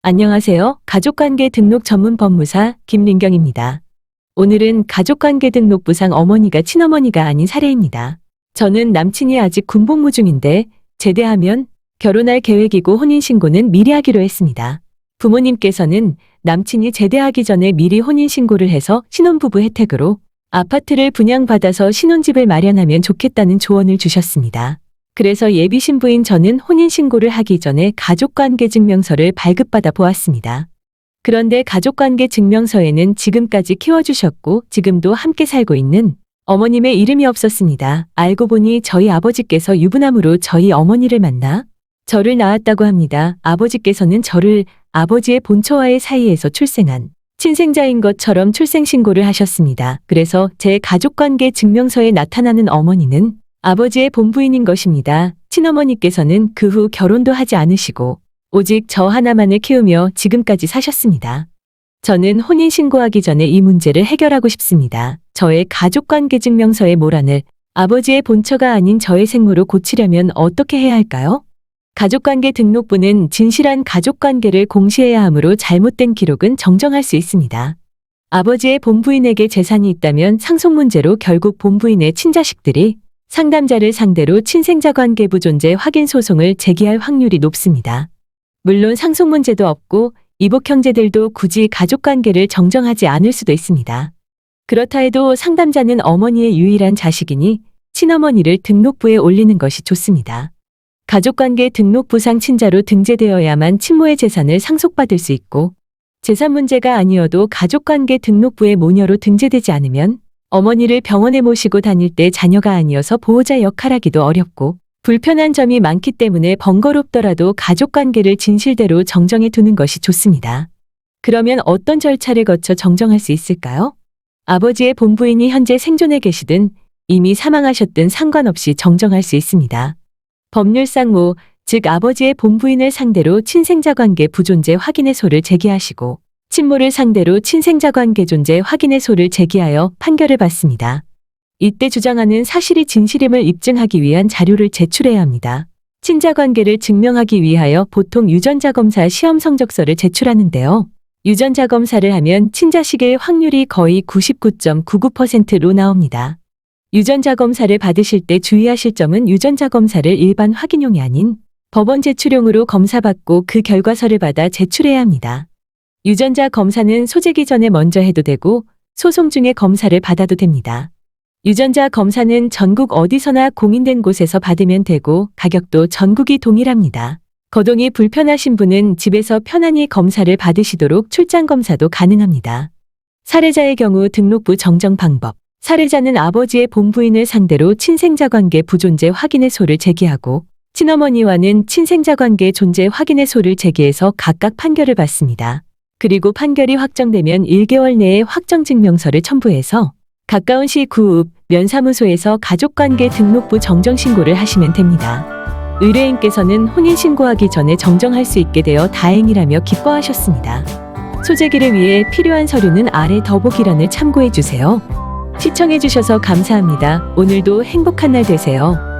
안녕하세요. 가족관계 등록 전문 법무사 김민경입니다. 오늘은 가족관계 등록부상 어머니가 친어머니가 아닌 사례입니다. 저는 남친이 아직 군복무 중인데 제대하면 결혼할 계획이고 혼인신고는 미리 하기로 했습니다. 부모님께서는 남친이 제대하기 전에 미리 혼인신고를 해서 신혼부부 혜택으로 아파트를 분양받아서 신혼집을 마련하면 좋겠다는 조언을 주셨습니다. 그래서 예비 신부인 저는 혼인신고를 하기 전에 가족관계 증명서를 발급받아 보았습니다. 그런데 가족관계 증명서에는 지금까지 키워주셨고 지금도 함께 살고 있는 어머님의 이름이 없었습니다. 알고 보니 저희 아버지께서 유부남으로 저희 어머니를 만나 저를 낳았다고 합니다. 아버지께서는 저를 아버지의 본처와의 사이에서 출생한 친생자인 것처럼 출생신고를 하셨습니다. 그래서 제 가족관계 증명서에 나타나는 어머니는 아버지의 본부인인 것입니다. 친어머니께서는 그 후 결혼도 하지 않으시고 오직 저 하나만을 키우며 지금까지 사셨습니다. 저는 혼인신고하기 전에 이 문제를 해결하고 싶습니다. 저의 가족관계 증명서의 모란을 아버지의 본처가 아닌 저의 생모로 고치려면 어떻게 해야 할까요? 가족관계 등록부는 진실한 가족관계를 공시해야 하므로 잘못된 기록은 정정할 수 있습니다. 아버지의 본부인에게 재산이 있다면 상속 문제로 결국 본부인의 친자식들이 상담자를 상대로 친생자 관계 부존재 확인 소송을 제기할 확률이 높습니다. 물론 상속 문제도 없고 이복 형제들도 굳이 가족관계를 정정하지 않을 수도 있습니다. 그렇다 해도 상담자는 어머니의 유일한 자식이니 친어머니를 등록부에 올리는 것이 좋습니다. 가족관계 등록부상 친자로 등재되어야만 친모의 재산을 상속받을 수 있고 재산 문제가 아니어도 가족관계 등록부에 모녀로 등재되지 않으면 어머니를 병원에 모시고 다닐 때 자녀가 아니어서 보호자 역할하기도 어렵고 불편한 점이 많기 때문에 번거롭더라도 가족관계를 진실대로 정정해 두는 것이 좋습니다. 그러면 어떤 절차를 거쳐 정정할 수 있을까요? 아버지의 본부인이 현재 생존해 계시든 이미 사망하셨든 상관없이 정정할 수 있습니다. 법률상 즉 아버지의 본부인을 상대로 친생자관계 부존재 확인의소를 제기하시고 친모를 상대로 친생자관계 존재 확인의소를 제기하여 판결을 받습니다. 이때 주장하는 사실이 진실임을 입증하기 위한 자료를 제출해야 합니다. 친자관계를 증명하기 위하여 보통 유전자검사 시험 성적서를 제출하는데요. 유전자검사를 하면 친자식의 확률이 거의 99.99%로 나옵니다. 유전자검사를 받으실 때 주의하실 점은 유전자검사를 일반 확인용이 아닌 법원 제출용으로 검사받고 그 결과서를 받아 제출해야 합니다. 유전자 검사는 소재기 전에 먼저 해도 되고 소송 중에 검사를 받아도 됩니다. 유전자 검사는 전국 어디서나 공인된 곳에서 받으면 되고 가격도 전국이 동일합니다. 거동이 불편하신 분은 집에서 편안히 검사를 받으시도록 출장 검사도 가능합니다. 사례자의 경우 등록부 정정 방법. 사례자는 아버지의 본부인을 상대로 친생자관계 부존재 확인의소를 제기하고 친어머니와는 친생자관계 존재 확인의소를 제기해서 각각 판결을 받습니다. 그리고 판결이 확정되면 1개월 내에 확정증명서를 첨부해서 가까운 시 구읍 면사무소에서 가족관계 등록부 정정신고를 하시면 됩니다. 의뢰인께서는 혼인신고하기 전에 정정할 수 있게 되어 다행이라며 기뻐하셨습니다. 소재기를 위해 필요한 서류는 아래 더보기란을 참고해 주세요. 시청해 주셔서 감사합니다. 오늘도 행복한 날 되세요.